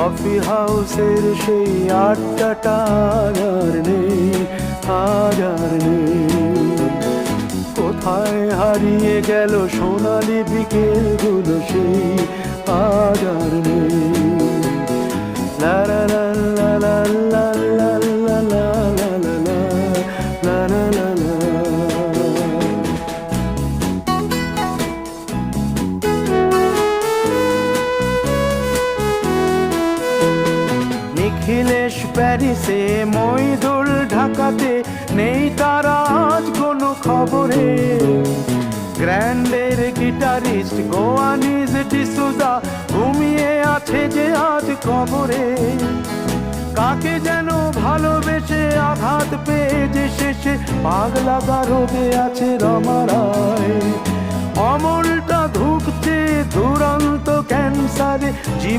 Coffee হাউসের সেই আড্ডাটা আর নেই, আর নেই। কোথায় হারিয়ে গেল সোনালি বিকেলগুলো সেই আর নেই। লা লা লা লা লা লা লা লা লা লা লা লা লা লা। নিখিলেশ প্যারিসে, মইদুল ঢাকাতে, নেই তারা আজ কোনো খবরে। গ্র্যান্ডের গিটারিস্ট গোয়ানিজ ডিসুজা ঘুমিয়ে আছে যে আজ কবরে। কাকে যেন ভালোবেসে আঘাত পেয়ে যে শেষে পাগলা গারদে আছে রমা রায়। অমলটা ধুঁকছে দুরন্ত ক্যান্সারে জীবন।